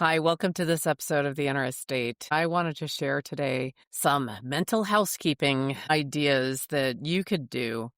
Hi, welcome to this episode of The Inner Estate. I wanted to share today some mental housekeeping ideas that you could do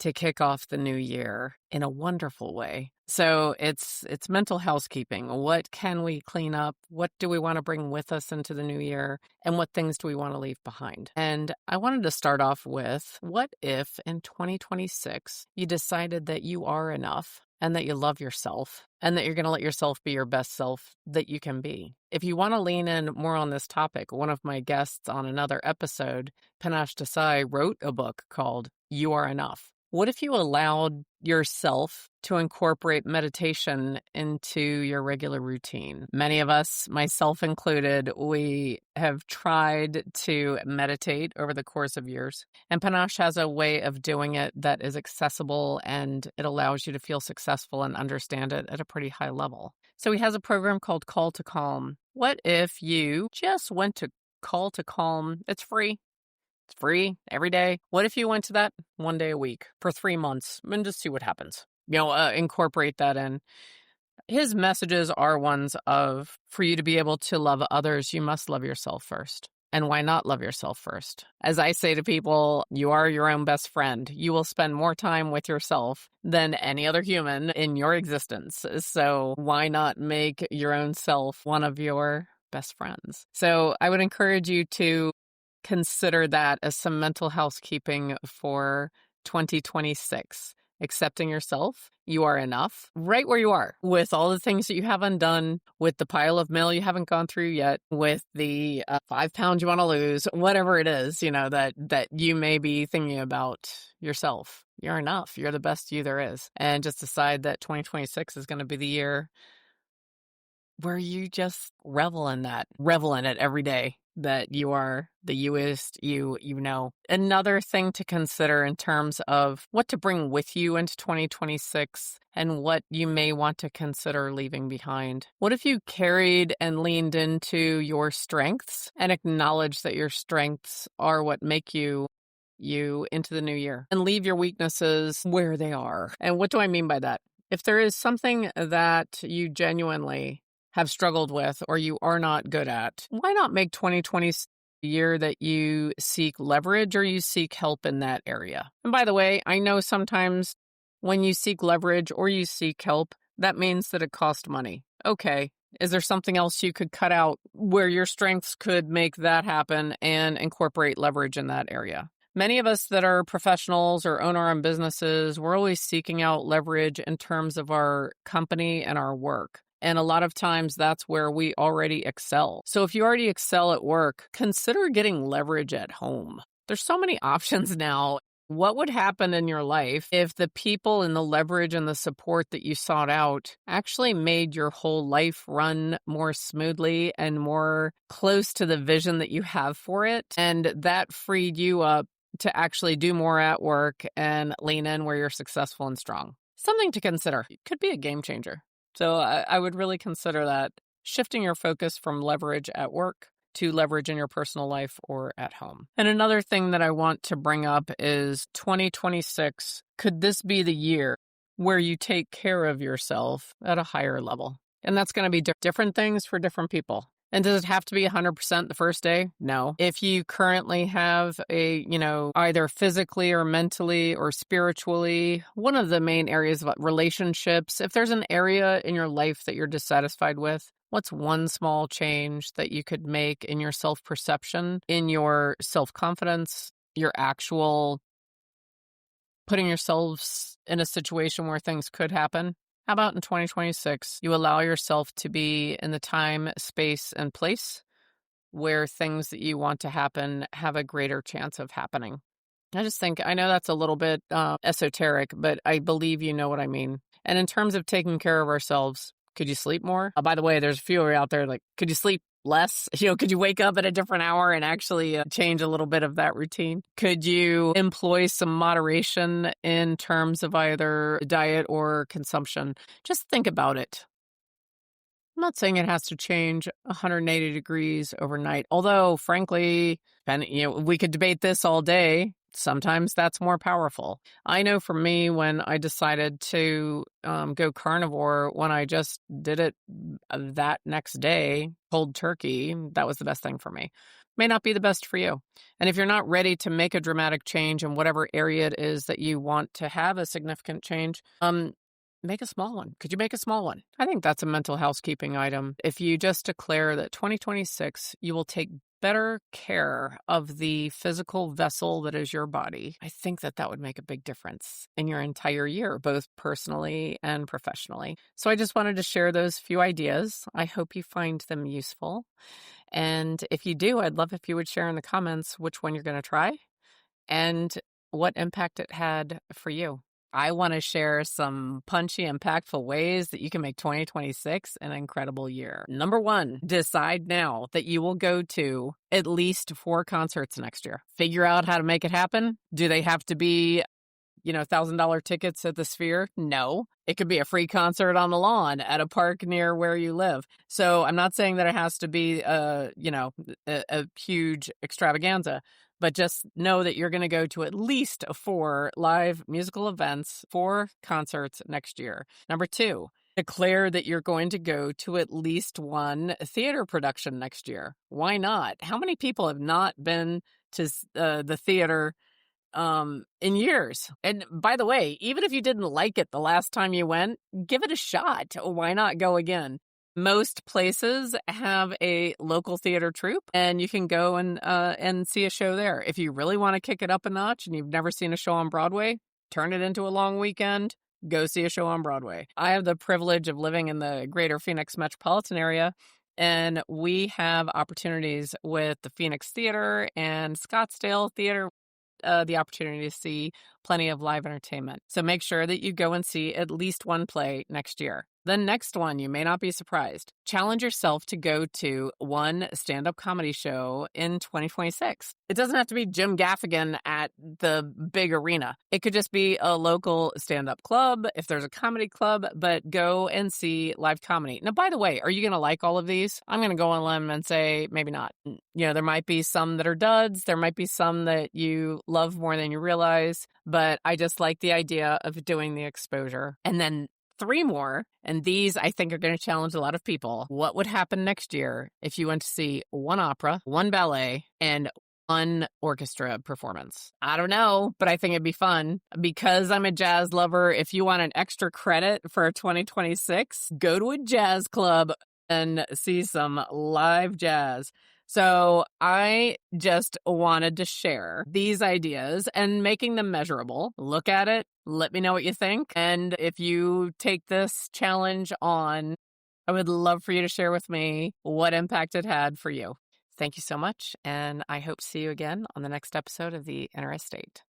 to kick off the new year in a wonderful way. So it's mental housekeeping. What can we clean up? What do we want to bring with us into the new year? And what things do we want to leave behind? And I wanted to start off with, what if in 2026 you decided that you are enough and that you love yourself and that you're going to let yourself be your best self that you can be? If you want to lean in more on this topic, one of my guests on another episode, Panache Desai, wrote a book called You Are Enough. What if you allowed yourself to incorporate meditation into your regular routine? Many of us, myself included, we have tried to meditate over the course of years. And Panache has a way of doing it that is accessible and it allows you to feel successful and understand it at a pretty high level. So he has a program called Call to Calm. What if you just went to Call to Calm? It's free. It's free every day. What if you went to that one day a week for 3 months and just see what happens? Incorporate that in. His messages are ones of, for you to be able to love others, you must love yourself first. And why not love yourself first? As I say to people, you are your own best friend. You will spend more time with yourself than any other human in your existence. So why not make your own self one of your best friends? So I would encourage you to consider that as some mental housekeeping for 2026. Accepting yourself, you are enough, right where you are, with all the things that you haven't done, with the pile of mail you haven't gone through yet, with the 5 pounds you want to lose, whatever it is, that you may be thinking about yourself. You're enough. You're the best you there is. And just decide that 2026 is going to be the year where you just revel in it every day, that you are the youest you know. Another thing to consider in terms of what to bring with you into 2026 and what you may want to consider leaving behind. What if you carried and leaned into your strengths and acknowledged that your strengths are what make you into the new year, and leave your weaknesses where they are? And what do I mean by that? If there is something that you genuinely have struggled with or you are not good at, why not make 2020 the year that you seek leverage or you seek help in that area? And by the way, I know sometimes when you seek leverage or you seek help, that means that it costs money. Okay. Is there something else you could cut out where your strengths could make that happen and incorporate leverage in that area? Many of us that are professionals or own our own businesses, we're always seeking out leverage in terms of our company and our work. And a lot of times that's where we already excel. So if you already excel at work, consider getting leverage at home. There's so many options now. What would happen in your life if the people and the leverage and the support that you sought out actually made your whole life run more smoothly and more close to the vision that you have for it? And that freed you up to actually do more at work and lean in where you're successful and strong. Something to consider. It could be a game changer. So I would really consider that, shifting your focus from leverage at work to leverage in your personal life or at home. And another thing that I want to bring up is 2026. Could this be the year where you take care of yourself at a higher level? And that's going to be different things for different people. And does it have to be 100% the first day? No. If you currently have either physically or mentally or spiritually, one of the main areas of relationships, if there's an area in your life that you're dissatisfied with, what's one small change that you could make in your self-perception, in your self-confidence, your actual putting yourselves in a situation where things could happen? How about in 2026, you allow yourself to be in the time, space, and place where things that you want to happen have a greater chance of happening? I know that's a little bit esoteric, but I believe you know what I mean. And in terms of taking care of ourselves, could you sleep more? By the way, there's a few out there like, could you sleep less? Could you wake up at a different hour and actually change a little bit of that routine? Could you employ some moderation in terms of either diet or consumption? Just think about it. I'm not saying it has to change 180 degrees overnight, although frankly, we could debate this all day. Sometimes that's more powerful. I know for me, when I decided to go carnivore, when I just did it that next day, cold turkey, that was the best thing for me. May not be the best for you. And if you're not ready to make a dramatic change in whatever area it is that you want to have a significant change, make a small one. Could you make a small one? I think that's a mental housekeeping item. If you just declare that 2026, you will take better care of the physical vessel that is your body, I think that that would make a big difference in your entire year, both personally and professionally. So I just wanted to share those few ideas. I hope you find them useful. And if you do, I'd love if you would share in the comments which one you're going to try and what impact it had for you. I want to share some punchy, impactful ways that you can make 2026 an incredible year. Number 1, decide now that you will go to at least 4 concerts next year. Figure out how to make it happen. Do they have to be $1,000 tickets at the Sphere? No. It could be a free concert on the lawn at a park near where you live. So I'm not saying that it has to be a huge extravaganza, but just know that you're going to go to at least 4 live musical events, 4 concerts next year. Number 2, declare that you're going to go to at least 1 theater production next year. Why not? How many people have not been to the theater in years? And by the way, even if you didn't like it the last time you went, give it a shot. Why not go again? Most places have a local theater troupe, and you can go and see a show there. If you really want to kick it up a notch and you've never seen a show on Broadway, turn it into a long weekend, go see a show on Broadway. I have the privilege of living in the greater Phoenix metropolitan area, and we have opportunities with the Phoenix Theater and Scottsdale Theater, the opportunity to see plenty of live entertainment. So make sure that you go and see at least 1 play next year. The next one, you may not be surprised. Challenge yourself to go to 1 stand-up comedy show in 2026. It doesn't have to be Jim Gaffigan at the big arena. It could just be a local stand-up club, if there's a comedy club, but go and see live comedy. Now, by the way, are you going to like all of these? I'm going to go on a limb and say maybe not. There might be some that are duds. There might be some that you love more than you realize, but I just like the idea of doing the exposure. And then 3 more, and these I think are going to challenge a lot of people. What would happen next year if you went to see 1 opera, 1 ballet, and 1 orchestra performance? I don't know, but I think it'd be fun. Because I'm a jazz lover, if you want an extra credit for 2026, go to a jazz club and see some live jazz. So I just wanted to share these ideas and making them measurable. Look at it. Let me know what you think. And if you take this challenge on, I would love for you to share with me what impact it had for you. Thank you so much. And I hope to see you again on the next episode of The Inner Estate.